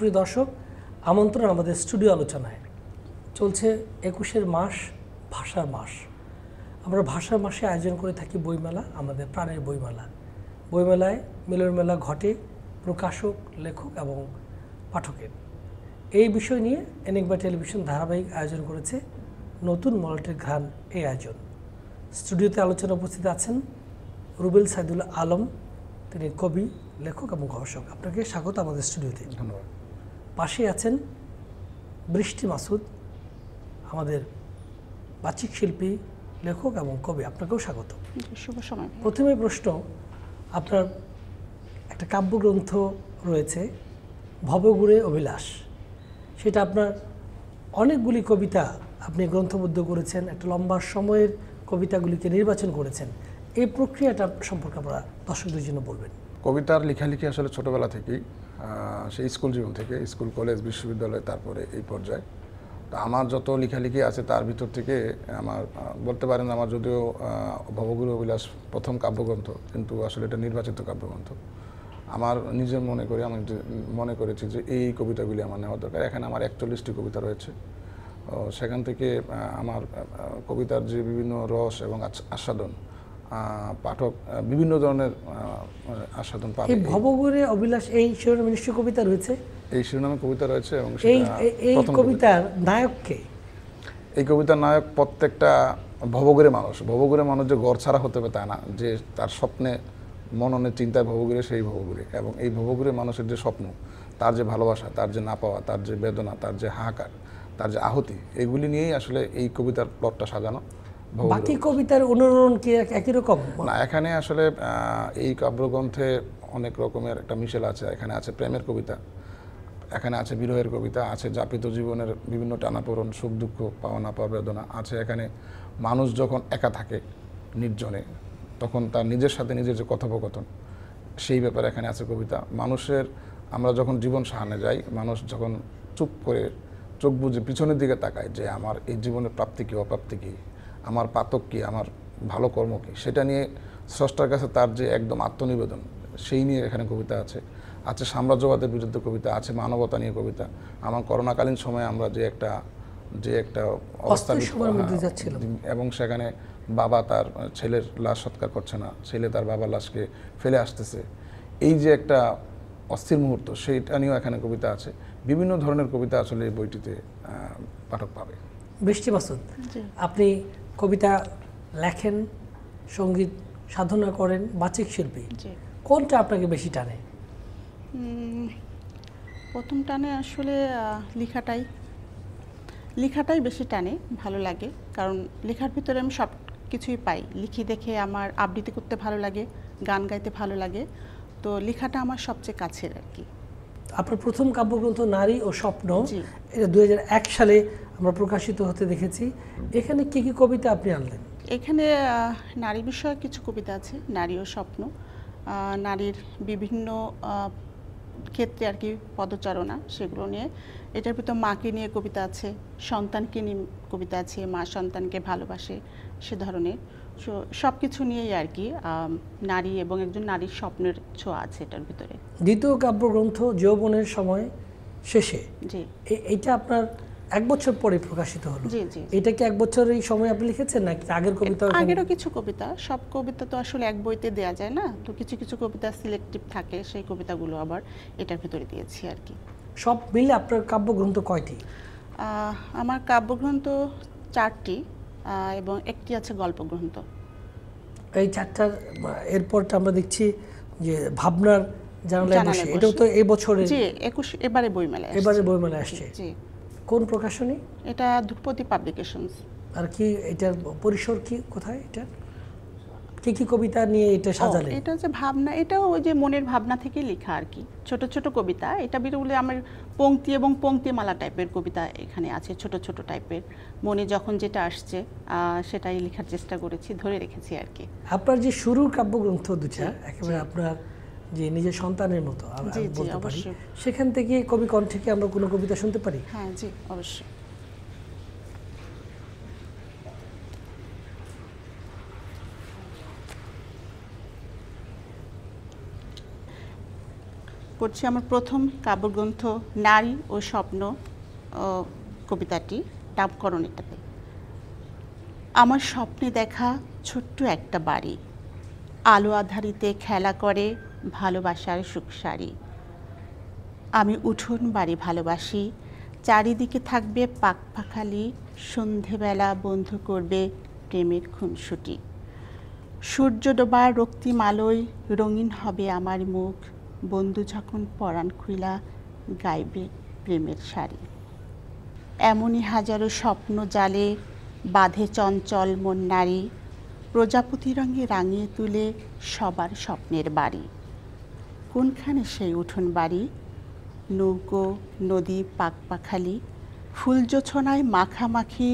সুপ্রিয় দর্শক, আমন্ত্রণ আমাদের স্টুডিও আলোচনায়। চলছে ২১ মাস, ভাষার মাস। আমরা ভাষার মাসে আয়োজন করে থাকি বইমেলা, আমাদের প্রাণের বইমেলা। বইমেলায় মিলন মেলা ঘটে প্রকাশক, লেখক এবং পাঠকের। এই বিষয় নিয়ে এনিগমা টেলিভিশন ধারাবাহিক আয়োজন করেছে নতুন মলটের ঘ্রাণ এই আয়োজন। স্টুডিওতে আলোচনা উপস্থিত আছেন রুবেল সাইদুল আলম, তিনি কবি, লেখক এবং গবেষক। আপনাকে স্বাগত আমাদের স্টুডিওতে। ধন্যবাদ। পাশে আছেন বৃষ্টি মাসুদ, আমাদের বাচিক শিল্পী, লেখক এবং কবি। আপনাকেও স্বাগত। শুভ সময়। প্রথমে প্রশ্ন, আপনার একটা কাব্যগ্রন্থ রয়েছে ভবঘুরে অভিলাষ, সেটা আপনার অনেকগুলি কবিতা আপনি গ্রন্থবদ্ধ করেছেন, একটা লম্বা সময়ের কবিতাগুলিকে নির্বাচন করেছেন। এই প্রক্রিয়াটা সম্পর্কে আমরা দর্শকদের জন্য বলবেন। কবিতার লেখালেখি আসলে ছোটোবেলা থেকেই, সেই স্কুল জীবন থেকে, স্কুল, কলেজ, বিশ্ববিদ্যালয়, তারপরে এই পর্যায়ে। তো আমার যত লেখালেখি আছে তার ভিতর থেকে আমার বলতে পারেন, আমার যদিও ভবঘুরে অভিলাষ প্রথম কাব্যগ্রন্থ, কিন্তু আসলে এটা নির্বাচিত কাব্যগ্রন্থ। আমার নিজের মনে করেছি যে এই কবিতাগুলি আমার নেওয়া দরকার। এখানে আমার ৪১টি কবিতা রয়েছে। সেখান থেকে আমার কবিতার যে বিভিন্ন রস এবং আস্বাদন, পাঠক বিভিন্ন ধরনের আস্বাদন পাবে। এই ভবঘুরে অভিলাষ এই শিরোনামে নিশ্চয় কবিতা রয়েছে? এই শিরোনামে কবিতা রয়েছে এবং এই কবিতার নায়ককে? এই কবিতার নায়ক প্রত্যেকটা ভবঘুরে মানুষ। ভবঘুরে মানুষ যে ঘর ছাড়া হতে হবে তা না, যে তার স্বপ্নে, মননে, চিন্তায় ভবঘুরে, সেই ভবঘুরে। এবং এই ভবঘুরে মানুষের যে স্বপ্ন, তার যে ভালোবাসা, তার যে না পাওয়া, তার যে বেদনা, তার যে হাহাকার, তার যে আহুতি, এগুলি নিয়েই আসলে এই কবিতার প্লটটা সাজানো। বাকি কবিতার অনুরণন কি একই রকম? না, এখানে আসলে এই কাব্যগ্রন্থে অনেক রকমের একটা মিশেল আছে। এখানে আছে প্রেমের কবিতা, এখানে আছে বিরহের কবিতা, আছে যাপিত জীবনের বিভিন্ন টানাপোড়েন, সুখ দুঃখ, পাওয়া না পাওয়া বেদনা আছে। এখানে মানুষ যখন একা থাকে নির্জনে, তখন তার নিজের সাথে নিজের যে কথোপকথন, সেই ব্যাপারে এখানে আছে কবিতা। মানুষের, আমরা যখন জীবন সাহানে যাই, মানুষ যখন চুপ করে চোখ বুজে পিছনের দিকে তাকায় যে আমার এই জীবনের প্রাপ্তি কী, অপ্রাপ্তি কী, আমার পাতক কী, আমার ভালো কর্ম কী, সেটা নিয়ে স্রষ্টার কাছে তার যে একদম আত্মনিবেদন, সেই নিয়ে এখানে কবিতা আছে। আছে সাম্রাজ্যবাদের বিরুদ্ধে কবিতা, আছে মানবতা নিয়ে কবিতা। আমার করোনাকালীন সময়ে আমরা যে একটা অবস্থা, এবং সেখানে বাবা তার ছেলের লাশ সৎকার করছে না, ছেলে তার বাবার লাশকে ফেলে আসতেছে, এই যে একটা অস্থির মুহূর্ত, সেইটা নিয়েও এখানে কবিতা আছে। বিভিন্ন ধরনের কবিতা আসলে এই বইটিতে পাঠক পাবে। বৃষ্টি মাসুদ, আপনি কবিতা লেখেন, সঙ্গীত সাধনা করেন, বাচিক শিল্পী, কোনটা আপনাকে বেশি টানে? প্রথম টানে আসলে লেখাটাই বেশি টানে, ভালো লাগে। কারণ লেখার ভিতরে আমি সব কিছুই পাই। লিখি দেখে আমার আবৃত্তি করতে ভালো লাগে, গান গাইতে ভালো লাগে। তো লেখাটা আমার সবচেয়ে কাছের আর কি। আপনার প্রথম কাব্যগ্রন্থ নারী ও স্বপ্ন, এটা ২০০১ সালে আমরা প্রকাশিত হতে দেখেছি। এখানে কি কি কবিতা আপনি আনলেন? এখানে নারী বিষয়ক কিছু কবিতা আছে, নারী ও স্বপ্ন, নারীর বিভিন্ন ক্ষেত্রে আর কি পদচারণা, সেগুলো নিয়ে। এটার ভিতর মাকে নিয়ে কবিতা আছে, সন্তানকে নিয়ে কবিতা আছে, মা সন্তানকে ভালোবাসে, সে ধরনের। সব কিছু নিয়েই আর কি নারী এবং একজন নারীর স্বপ্নের ছোঁয়া আছে এটার ভিতরে। দ্বিতীয় কাব্যগ্রন্থ যৌবনের সময় শেষে, জি, এইটা আপনার ১ বছর পরে প্রকাশিত হলো। জি জি। এটা কি 1 বছর এই সময় আপনি লিখেছেন নাকি আগের কবিতা? আগেরও কিছু কবিতা, সব কবিতা তো আসলে এক বইতে দেয়া যায় না, তো কিছু কিছু কবিতা সিলেক্টিভ থাকে, সেই কবিতাগুলো আবার এটার ভিতরে দিয়েছি আর কি। সব মিলে আপনার কাব্যগ্রন্থ কয়টি? আমার কাব্যগ্রন্থ 4টি এবং একটি আছে গল্পগ্রন্থ। এই 4টার এরপরটা আমরা দেখছি যে ভাবনার জানালায় বসে, এটাও তো এই বছরে, জি, এবারে বইমেলায় আসছে। জি। কোন প্রকাশনী? এটা ধ্রুপদী পাবলিকেশনস। আর কি এটার পরিসর কি, কোথায় এটা, কি কি কবিতা নিয়ে এটা সাজালেন? এটা যে ভাবনা, এটাও ওই যে মনের ভাবনা থেকে লেখা আর কি, ছোট ছোট কবিতা। এটা বিরুলে আমার পংক্তি এবং পংক্তিমালা টাইপের কবিতা এখানে আছে, ছোট ছোট টাইপের। মনে যখন যেটা আসছে সেটাই লেখার চেষ্টা করেছি, ধরে রেখেছি আর কি। আপনার যে শুরুর কাব্যগ্রন্থ দুটা একেবারে আপনার যে নিজের সন্তানের মতো বলতে পারি, সেখান থেকে কবি কণ্ঠে কি আমরা কোনো কবিতা শুনতে পারি? হ্যাঁ জি, অবশ্যই। পড়ছি আমার প্রথম কাব্যগ্রন্থ নারী ও স্বপ্ন কবিতাটি নামকরণ এটাতে। আমার স্বপ্নে দেখা ছোট্ট একটা বাড়ি, আলো আধারিতে খেলা করে ভালোবাসার সুখসারি। আমি উঠোন বাড়ি ভালোবাসি, চারিদিকে থাকবে পাখপাখালি, সন্ধেবেলা বন্ধ করবে প্রেমের খুনসুটি। সূর্য ডোবার রক্তিম আলোয় রঙিন হবে আমার মুখ, বন্ধু যখন পরাণ খুইলা গাইবে প্রেমের শাড়ি। এমনই হাজারো স্বপ্ন জালে বাঁধে চঞ্চল মন নারী, প্রজাপতি রঙে রাঙিয়ে তুলে সবার স্বপ্নের বাড়ি। কোনখানে সেই উঠোন বাড়ি, নৌকো নদী পাখপাখালি, ফুলজোছনায় মাখামাখি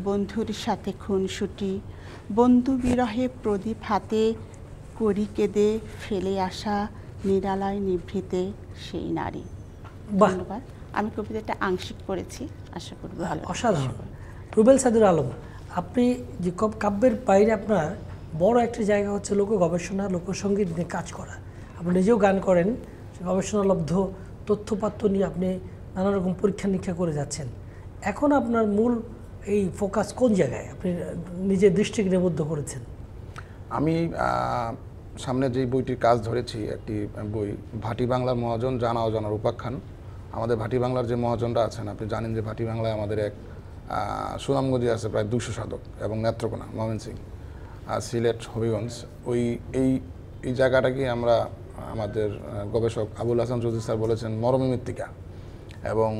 বন্ধুর সাথে খুনসুটি। বন্ধু বিরহে প্রদীপ হাতে করি কেঁদে ফেলে আসা নিরালয় নিভৃতে সেই নারী। বাহ, ধন্যবাদ। আমি কবিতাটা আংশিক পড়েছি, আশা করি ভালো। অসাধারণ। রুবেল সাদুর আলম, আপনি যে কাব্যের বাইরে আপনার বড় একটা জায়গা হচ্ছে লোক গবেষণা, লোকসঙ্গীত নিয়ে কাজ করা। আপনি নিজেও গান করেন, গবেষণালব্ধ তথ্যপাত্র নিয়ে আপনি নানা রকম পরীক্ষা নিরীক্ষা করে যাচ্ছেন। এখন আপনার মূল এই ফোকাস কোন জায়গায় আপনি নিজের দৃষ্টিকে নিবদ্ধ করেছেন? আমি সামনে যে বইটির কাজ ধরেছি, একটি বই ভাটি বাংলার মহাজন জানা অজানার উপাখ্যান। আমাদের ভাটি বাংলার যে মহাজনরা আছেন, আপনি জানেন যে ভাটি বাংলায় আমাদের এক সুনামগঞ্জে আছে প্রায় 200 সাধক, এবং নেত্রকোনা, ময়মনসিংহ, সিলেট, হবিগঞ্জ, এই জায়গাটাকে আমরা আমাদের গবেষক আবুল হাসান চৌধুরী স্যার বলেছেন মরমী মৃত্তিকা, এবং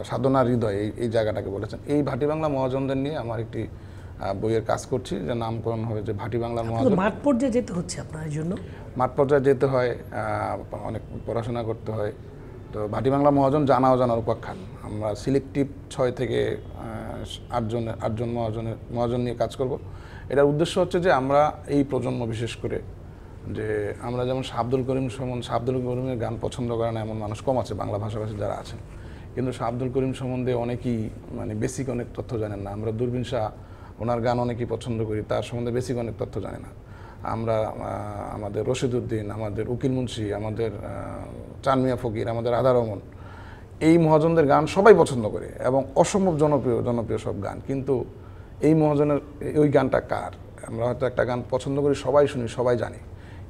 সাধনার হৃদয় এই জায়গাটাকে বলেছেন। এই ভাটি বাংলা মহাজনদের নিয়ে আমার একটি বইয়ের কাজ করছি, যে নামকরণ হবে যে ভাটি বাংলার মহাজন। মাঠ পর্যায়ে যেতে হচ্ছে আপনার এই জন্য? মাঠ পর্যায়ে যেতে হয়, অনেক পড়াশোনা করতে হয়। তো ভাটি বাংলা মহাজন জানা অজানার উপাখ্যান, আমরা সিলেক্টিভ 6 থেকে 8জন মহাজন নিয়ে কাজ করব। এটার উদ্দেশ্য হচ্ছে যে আমরা এই প্রজন্ম, বিশেষ করে যে আমরা যেমন শাহ আব্দুল করিমের গান পছন্দ করে না এমন মানুষ কম আছে বাংলা ভাষাভাষী যারা আছেন, কিন্তু শাহ আব্দুল করিম সম্বন্ধে অনেকেই বেসিক অনেক তথ্য জানেন না। আমরা দূরবীন শাহ, ওনার গান অনেকেই পছন্দ করি, তার সম্বন্ধে বেসিক অনেক তথ্য জানে না। আমরা আমাদের রশিদ উদ্দিন, আমাদের উকিল মুন্সি, আমাদের চান মিয়া ফকির, আমাদের আদা রহমান, এই মহাজনদের গান সবাই পছন্দ করে এবং অসম্ভব জনপ্রিয় সব গান। কিন্তু এই মহাজনের ওই গানটা কার? আমরা হয়তো একটা গান পছন্দ করি, সবাই শুনি, সবাই জানি,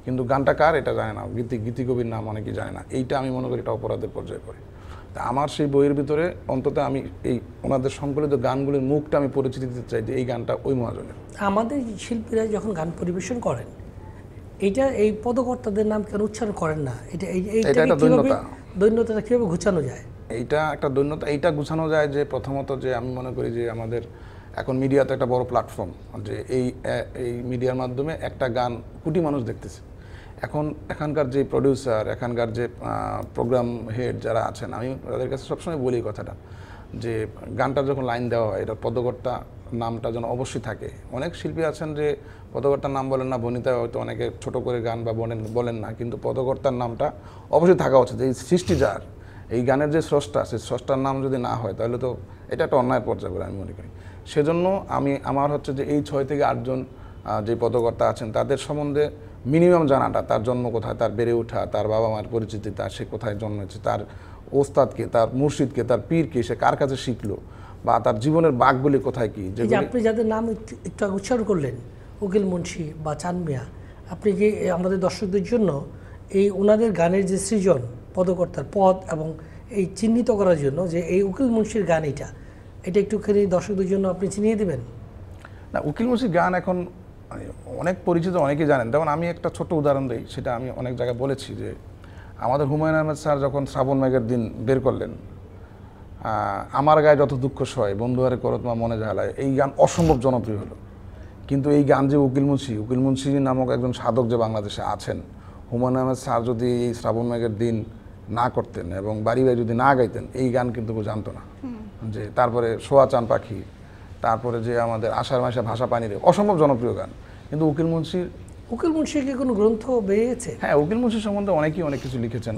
কিন্তু গানটা কার এটা জানে না, গীতিকবির নাম অনেকেই জানে না। এইটা আমি মনে করি এটা অপরাধের পর্যায়ে পড়ে। তা আমার সেই বইয়ের ভিতরে অন্তত আমি এই ওনাদের সংকলিত গানগুলির মুখটা আমি পরিচিতি দিতে চাই যে এই গানটা ওই মহাজনের। আমাদের শিল্পীরা যখন গান পরিবেশন করেন, এই পদকর্তাদের নাম কেন উচ্চারণ করেন না? দৈন্যতাটা কীভাবে ঘুচানো যায়? এইটা একটা দৈন্যতা, এইটা গুছানো যায় যে প্রথমত যে আমি মনে করি যে আমাদের এখন মিডিয়াতে একটা বড় প্ল্যাটফর্ম, যে এই মিডিয়ার মাধ্যমে একটা গান কোটি মানুষ দেখতেছে। এখানকার যে প্রডিউসার, এখানকার যে প্রোগ্রাম হেড যারা আছেন, আমি তাদের কাছে সবসময় বলি কথাটা, যে গানটার যখন লাইন দেওয়া হয় এটার পদকর্তা নামটা যেন অবশ্যই থাকে। অনেক শিল্পী আছেন যে পদকর্তার নাম বলেন না, বনিতায় হয়তো অনেকে ছোট করে গান বা বলেন না, কিন্তু পদকর্তার নামটা অবশ্যই থাকা উচিত। এই সৃষ্টি যার, এই গানের যে স্রষ্টা, সেই স্রষ্টার নাম যদি না হয় তাহলে তো এটা একটা অন্যায় পর্যায়ে বলে আমি মনে করি। সেজন্য আমার হচ্ছে যে এই 6 থেকে 8 জন যে পদকর্তা আছেন তাদের সম্বন্ধে মিনিমাম জানাটা, তার জন্ম কোথায়, তার বেড়ে ওঠা, তার বাবা মার পরিচিতি, তার সে কোথায় জন্মেছে, তার ওস্তাদকে, তার মুর্শিদকে, তার পীরকে, সে কার কাছে শিখলো, বা তার জীবনের বাঘগুলি কোথায় কি। যে আপনি যাদের নাম একটু উচ্চারণ করলেন, উকিল মুন্সি বা চান মিয়া, আপনি কি আমাদের দর্শকদের জন্য এই ওনাদের গানের যে সৃজন, পদকর্তার পদ এবং এই চিহ্নিত করার জন্য যে এই উকিল মুন্সির গান এটা একটুখানি দর্শকদের জন্য আপনি চিনিয়ে দেবেন? না, উকিল মুন্সির গান এখন অনেক পরিচিত, অনেকেই জানেন। যেমন আমি একটা ছোট উদাহরণ দিই, সেটা আমি অনেক জায়গায় বলেছি, যে আমাদের হুমায়ুন আহমেদ স্যার যখন শ্রাবণ মেঘের দিন বের করলেন, আমার গায়ে যত দুঃখ সয়, বন্ধুহারে করো তোমার মনে ঝালায়, এই গান অসম্ভব জনপ্রিয় হলো। কিন্তু এই গান যে উকিল মুন্সি নামক একজন সাধক যে বাংলাদেশে আছেন, হুমায়ুন আহমেদ স্যার যদি এই শ্রাবণ মেঘের দিন না করতেন এবং বাড়ি যদি না গাইতেন, এই গান কিন্তু কেউ জানতো না। যে তারপরে সোয়া চান পাখি, তারপরে যে আমাদের আষাঢ় মাসে ভাষা পানিরে, অসম্ভব জনপ্রিয় গান। কিন্তু উকিল মুন্সির কি কোনো গ্রন্থ বেরিয়েছে? হ্যাঁ, উকিল মুন্সির সম্বন্ধে অনেকেই অনেক কিছু লিখেছেন।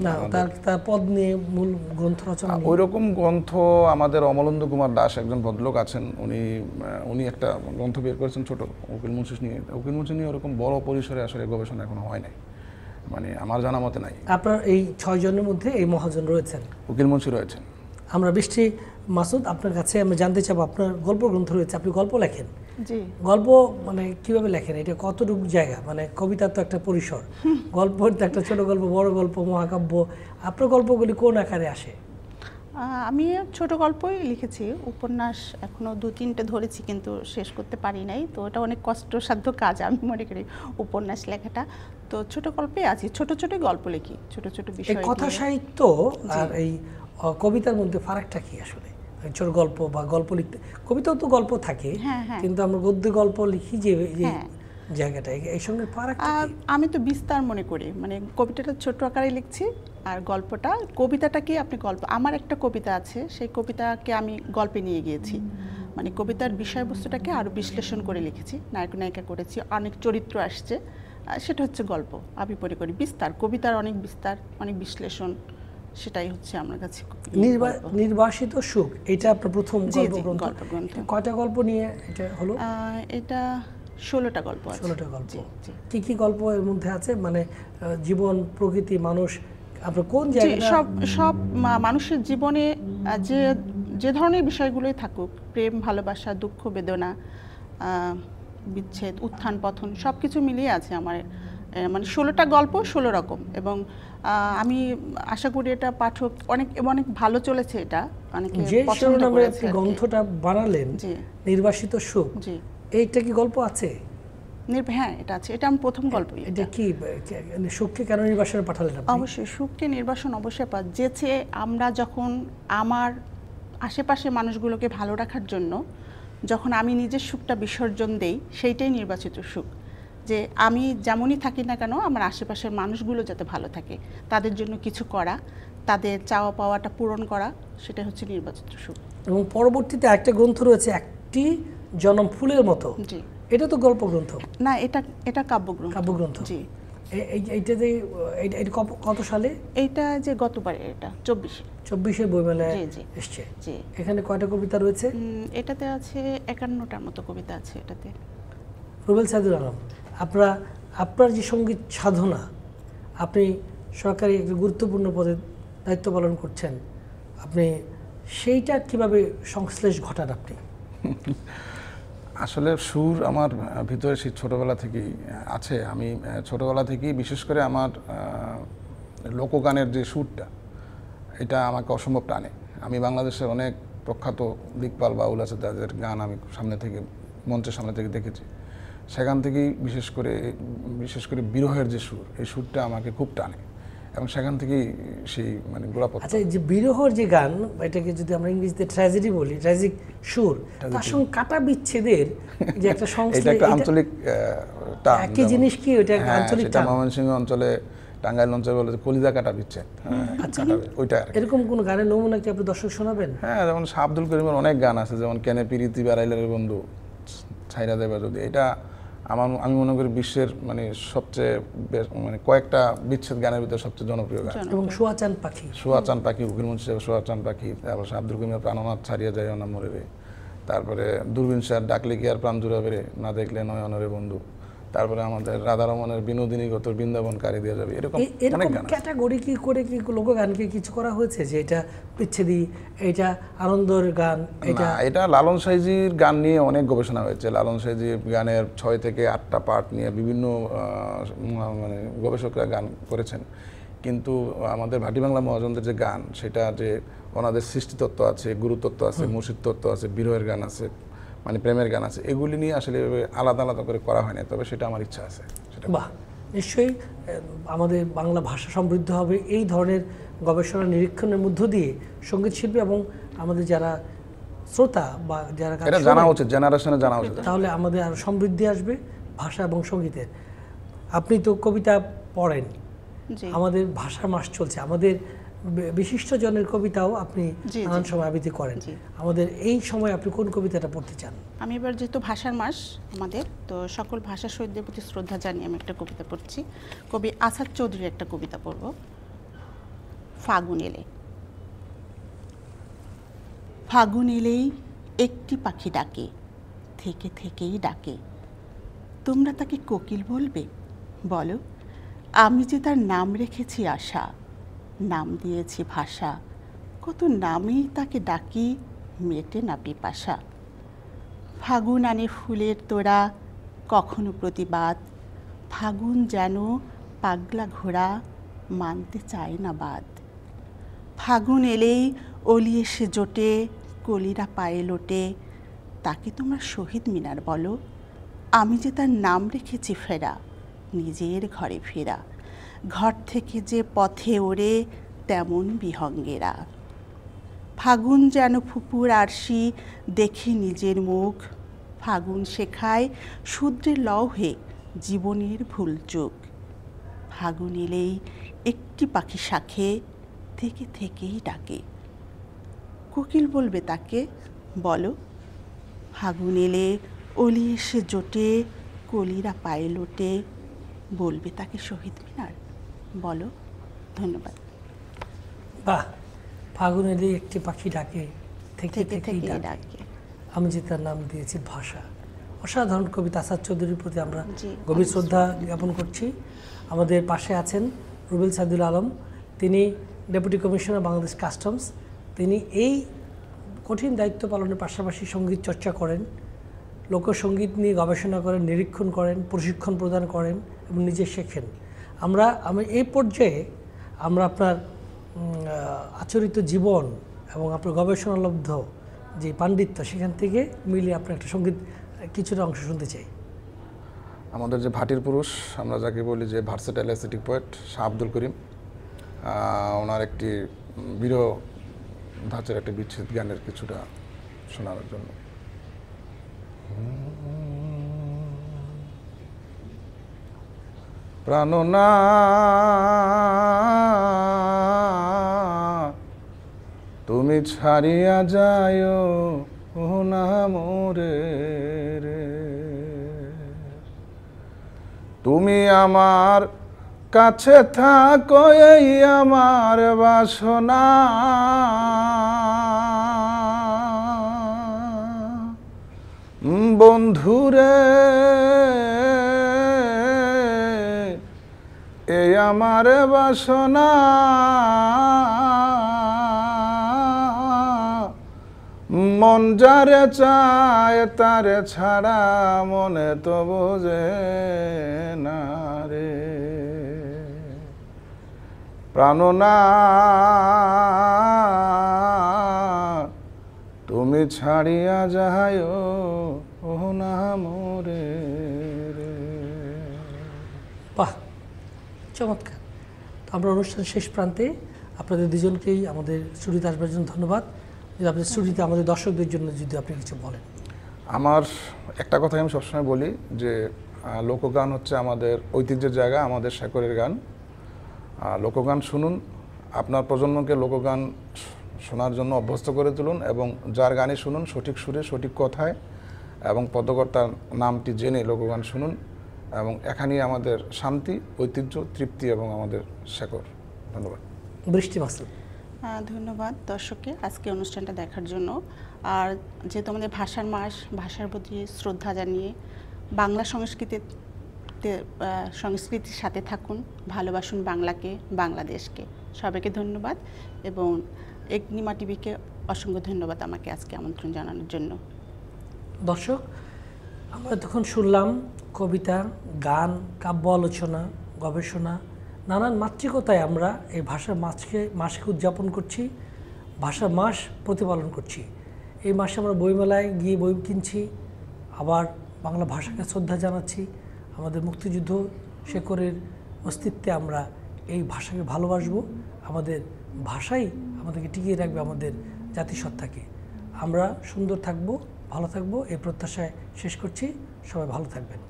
তার পদ নিয়ে মূল গ্রন্থ রচনা, ওই রকম গ্রন্থ আমাদের অমলেন্দু কুমার দাস একজন ভদ্রলোক আছেন, উনি একটা গ্রন্থ বের করেছেন ছোট উকিল মুন্সি নিয়ে। উকিল মুন্সি নিয়ে ওরকম বড় পরিসরে আসলে গবেষণা এখনো হয় নাই। মানে আমার জানা মতে নাই। আপনার এই 6 জনের মধ্যে এই মহাজন রয়েছেন, উকিল মুন্সি রয়েছেন। আমরা বৃষ্টি মাসুদ আপনার কাছে আমি জানতে চাবো, আপনার গল্প গ্রন্থ রয়েছে, আপনি গল্প লেখেন, জি। গল্প মানে কিভাবে লেখেন, এটা কতটুকু জায়গা, মানে কবিতার তো একটা পরিসর, গল্পের তো একটা ছোট গল্প, বড় গল্প, মহাকাব্য, আপনার গল্পগুলি কোন আকারে আসে? আমি ছোট গল্পই লিখেছি, উপন্যাস এখনো 2-3টে ধরেছি কিন্তু শেষ করতে পারি নাই, তো এটা অনেক কষ্টসাধ্য কাজ আমি মনে করি উপন্যাস লেখাটা। তো ছোট গল্পে আছি, ছোট ছোট গল্প লিখি, ছোট ছোট এই বিষয় কথা নিয়ে। সাহিত্য আর এই কবিতার মধ্যে ফারাকটা কি আসলে? ছোট গল্প বা গল্প লিখতে, কবিতাও তো গল্প থাকে, হ্যাঁ, হ্যাঁ। কিন্তু আমরা গদ্য গল্প লিখি যে হ্যাঁ। জায়গাটা, এই সঙ্গে ফারাকটা কি? আমি তো বিস্তার মনে করি, মানে কবিতাটা ছোট আকারে লিখছি আর গল্পটা, কবিতাটাকে আপনি গল্প, আমার একটা কবিতা আছে সেই কবিতাকে আমি গল্পে নিয়ে গিয়েছি, মানে কবিতার বিষয়বস্তুটাকে আরও বিশ্লেষণ করে লিখেছি, নায়ক নায়িকা করেছি, অনেক চরিত্র আসছে, সেটা হচ্ছে গল্প। আমি মনে করি বিস্তার, কবিতার অনেক বিস্তার, অনেক বিশ্লেষণ, সেটাই হচ্ছে আমার কাছে গল্প। নির্বাসিত সুখ, এটা আপনার প্রথম জি, জি, গল্পগ্রন্থ। গল্পগ্রন্থ। কয়টা গল্প নিয়ে এটা হলো? এটা 16টা গল্প আছে। 16টা গল্প। জি, জি। কি কি গল্প এর মধ্যে আছে, মানে জীবন, প্রকৃতি, মানুষ, আপনার কোন জি, জায়গাটা? সব মানুষের জীবনে যে যে ধরনের বিষয়গুলোই থাকুক, প্রেম, ভালোবাসা, দুঃখ, বেদনা, বিচ্ছেদ, উত্থান পতন, সব কিছু মিলিয়ে আছে আমার, মানে 16টা গল্প 16 রকম। এবং আমি আশা করি এটা পাঠক অনেক অনেক ভালো চলেছে, এটা অনেকে যে পছন্দ শিরোনামে করেছে আপনি আর কি। গ্রন্থটা বানালেন, জি, নির্বাসিত সুখ, জি। এইটা কি গল্প আছে? হ্যাঁ, এটা আছে, এটা আমি প্রথম গল্পই। এটা কি সুখকে কেন নির্বাসনে পাঠালেন আপনি? অবশ্যই সুখকে নির্বাসন অবশ্যই যেছে, আমরা যখন আমার আশেপাশে মানুষগুলোকে ভালো রাখার জন্য যখন আমি নিজের সুখটা বিসর্জন দেই, সেইটাই নির্বাচিত সুখ। যে আমি যেমনই থাকি না কেন আমার আশেপাশের মানুষগুলো যাতে ভালো থাকে, তাদের জন্য কিছু করা, তাদের চাওয়া পাওয়াটা পূরণ করা, সেটা হচ্ছে নির্বাচিত সুখ। এবং পরবর্তীতে একটা গ্রন্থ রয়েছে, একটি জনম ফুলের মতো, জি। এটা তো গল্প গ্রন্থ না, এটা কাব্যগ্রন্থ। কাব্যগ্রন্থ। জি। এইটাতে এটা কত সালে? এইটা যে গতবারে, এটা 24-এ বইমেলায় জি, জি। এসছে। জি। এখানে কয়টা কবিতা রয়েছে? এটাতে আছে 51টার মতো কবিতা আছে এটাতে। রুবেল সাইদুল আলম, আপনার যে সঙ্গীত সাধনা, আপনি সরকারি একটা গুরুত্বপূর্ণ পদে দায়িত্ব পালন করছেন, আপনি সেইটা কিভাবে সংশ্লেষ ঘটান আপনি? আসলে সুর আমার ভিতরে সেই ছোটোবেলা থেকেই আছে। আমি ছোটোবেলা থেকেই বিশেষ করে আমার লোকগানের যে সুরটা, এটা আমাকে অসম্ভব টানে। আমি বাংলাদেশের অনেক প্রখ্যাত দিকপাল বাউল আছে, তাদের গান আমি মঞ্চের সামনে থেকে দেখেছি। সেখান থেকেই বিশেষ করে বিরহের যে সুর, এই সুরটা আমাকে খুব টানে এবং সেখান থেকেই সেই মানে গোড়াপত্তন। আচ্ছা, যে বিরহর যে গান, এটাকে যদি আমরা ইংরেজিতে ট্র্যাজেডি বলি, ট্র্যাজিক সুর, তার সঙ্গে কাটা বিচ্ছেদের যে একটা সংশ্লেষ, এটা একটা আঞ্চলিক টান। একই জিনিস কি ওটা আঞ্চলিক টান? ময়মনসিংহ অঞ্চলে, টাঙ্গাইল অঞ্চলে বলে কলিজা কাটা বিচ্ছেদ, ওইটা আর কি। এরকম কোন গানের নমুনা কি আপনি দর্শক শোনাবেন? হ্যাঁ, যেমন শাহ আব্দুল করিমের অনেক গান আছে, যেমন কেনে পিরিতি বেড়াইলের বন্ধু ছাইরা দেবা যদি, এটা আমি মনে করি বিশ্বের মানে সবচেয়ে মানে কয়েকটা বিচ্ছেদ গানের ভিতরে সবচেয়ে জনপ্রিয় গান। এবং সোয়াচান পাখি, সোয়াচান পাখি, উকিল মুন্সি সোয়াচান পাখি, তারপর শাহ আব্দুল করিমের প্রাণনাথ ছাড়িয়ে যায় না মরে রে, তারপরে দূরবীন স্যার ডাকলে কি আর প্রাণ জুড়াবে রে, না দেখলে নয় অনরে বন্ধু, তারপরে আমাদের রাধারমণের বিনোদিনী গত বৃন্দাবন কারি দিয়ে যাবে, এরকম অনেক গান। ক্যাটাগরি কি করে কি লোকগানকে কিছু করা হয়েছে যে এটা বিচ্ছেদি, এটা আনন্দের গান? এটা লালন সাইজির গান নিয়ে অনেক গবেষণা হয়েছে। লালন সাইজির গানের 6 থেকে 8টা পার্ট নিয়ে বিভিন্ন মানে গবেষকরা গান করেছেন, কিন্তু আমাদের ভাটি বাংলা মহাজনদের যে গান, সেটা যে ওনাদের সৃষ্টিতত্ত্ব আছে, গুরুতত্ত্ব আছে, মুর্শিদ তত্ত্ব আছে, বিরহের গান আছে, মানে প্রেমের গান আছে, এগুলি নিয়ে আসলে আলাদা আলাদা করে করা হয় না, তবে সেটা আমার ইচ্ছা আছে। বাহ, নিশ্চয়ই আমাদের বাংলা ভাষা সমৃদ্ধ হবে এই ধরনের গবেষণা নিরীক্ষণের মধ্য দিয়ে। সঙ্গীত শিল্পী এবং আমাদের যারা শ্রোতা বা যারা এটা জানা উচিত, জেনারেশনে জানা উচিত, তাহলে আমাদের আরো সমৃদ্ধি আসবে ভাষা এবং সঙ্গীতের। আপনি তো কবিতা পড়েন, আমাদের ভাষার মাস চলছে, আমাদের বিশিষ্ট জনের কবিতাও আপনি নানান সময় আবৃত্তি করেন। আমাদের এই সময় আপনি কোন কবিতাটা পড়তে চান? আমি এবার যেহেতু ভাষার মাস আমাদের, তো সকল ভাষা শহীদদের প্রতি শ্রদ্ধা জানিয়ে আমি একটা কবিতা পড়ছি। কবি আসাদ চৌধুরীর একটা কবিতা পড়ব, ফাগুন এলে। ফাগুন এলেই একটি পাখি ডাকে, থেকে থেকেই ডাকে, তোমরা তাকে কোকিল বলবে? বলো, আমি যে তার নাম রেখেছি আশা, নাম দিয়েছি ভাষা, কত নামেই তাকে ডাকি, মেটে না পিপাসা। ফাগুন আনে ফুলের তোড়া, কখনো প্রতিবাদ, ফাগুন যেন পাগলা ঘোড়া, মানতে চায় না বাদ। ফাগুন এলেই অলি এসে জোটে, কলিরা পায়ে লোটে, তাকে তোমরা শহীদ মিনার বলো, আমি যে তার নাম রেখেছি ফেরা, নিজের ঘরে ফেরা। ঘর থেকে যে পথে ওড়ে তেমন বিহঙ্গেরা। ফাগুন যেন ফুপুর আরশি, দেখে নিজের মুখ, ফাগুন শেখায় শূদ্রের লৌহে জীবনের ভুল চোখ। ফাগুন এলেই একটি পাখি শাখে থেকে থেকেই ডাকে, কোকিল বলবে তাকে বলো, ফাগুন এলে অলি এসে জোটে, কলিরা পায়ে লোটে, বলবে তাকে শহীদ মিনার বলো। ধন্যবাদ। বাহ, ফাগুন এলে একটি পাখি ডাকে, থেকে থেকে থেকেই থেকেই ডাকে, ডাকে। আমি যে তার নাম দিয়েছি ভাষা। অসাধারণ কবিতা। আসাদ চৌধুরীর প্রতি আমরা জি, গভীর শ্রদ্ধা জ্ঞাপন করছি। আমাদের পাশে আছেন রুবেল সাইদুল আলম, তিনি ডেপুটি কমিশনার বাংলাদেশ কাস্টমস। তিনি এই কঠিন দায়িত্ব পালনের পাশাপাশি সঙ্গীত চর্চা করেন, লোকসঙ্গীত নিয়ে গবেষণা করেন, নিরীক্ষণ করেন, প্রশিক্ষণ প্রদান করেন এবং নিজে শেখেন। আমি এই পর্যায়ে আমরা আপনার আচরিত জীবন এবং আপনার গবেষণালব্ধ যে পাণ্ডিত্য, সেখান থেকে মিলিয়ে আপনার একটা সঙ্গীত কিছুটা অংশ শুনতে চাই। আমাদের যে ভাটির পুরুষ আমরা যাকে বলি, যে versatile ascetic poet Shah Abdul Karim, ওনার একটি বিরহ ধাঁচের একটি বিচ্ছেদ গানের কিছুটা শোনানোর জন্য। প্রাণনা তুমি ছাড়িয়া যায় ও না মোরে রে, তুমি আমার কাছে থাকো এই আমার বাসনা, বন্ধুরে এই আমার বাসনা, মন যারে চায় তারে ছাড়া মনে তো বোঝে না রে, প্রাণনা তুমি ছাড়িয়া যায় ও না মোরে রে। বাহ, চমৎকার। তো আমরা অনুষ্ঠান শেষ প্রান্তে আপনাদের দুজনকেই আমাদের স্টুডিওতে আসবার জন্য ধন্যবাদ। যদি আপনাদের স্টুডিওতে আমাদের দর্শকদের জন্য যদি আপনি কিছু বলেন। আমার একটা কথাই আমি সবসময় বলি যে লোকগান হচ্ছে আমাদের ঐতিহ্যের জায়গা, আমাদের শেকড়ের গান। লোকগান শুনুন, আপনার প্রজন্মকে লোকগান শোনার জন্য অভ্যস্ত করে তুলুন, এবং যার গানই শুনুন সঠিক সুরে সঠিক কথায় এবং পদকর্তার নামটি জেনে লোকগান শুনুন, এবং এখানেই আমাদের শান্তি, ঐতিহ্য, তৃপ্তি এবং আমাদের শেকড়। ধন্যবাদ। বৃষ্টি মাসুদ। ধন্যবাদ দর্শককে আজকে অনুষ্ঠানটা দেখার জন্য। আর যেহেতু আমাদের ভাষার মাস, ভাষার প্রতি শ্রদ্ধা জানিয়ে বাংলা সংস্কৃতির সাথে থাকুন, ভালোবাসুন বাংলাকে, বাংলাদেশকে। সবাইকে ধন্যবাদ, এবং এগনিমা টিভিকে অসংখ্য ধন্যবাদ আমাকে আজকে আমন্ত্রণ জানানোর জন্য। দর্শক, আমরা তখন শুনলাম কবিতা, গান, কাব্য আলোচনা, গবেষণা, নানান মাতৃকতায় আমরা এই ভাষার মাসকে উদযাপন করছি, ভাষার মাস প্রতিপালন করছি। এই মাসে আমরা বইমেলায় গিয়ে বই কিনছি, আবার বাংলা ভাষাকে শ্রদ্ধা জানাচ্ছি। আমাদের মুক্তিযুদ্ধ শেকড়ের অস্তিত্বে আমরা এই ভাষাকে ভালোবাসবো। আমাদের ভাষাই আমাদেরকে টিকিয়ে রাখবে আমাদের জাতিসত্তাকে। আমরা সুন্দর থাকবো, ভালো থাকবো, এই প্রত্যাশায় শেষ করছি। সবাই ভালো থাকবেন।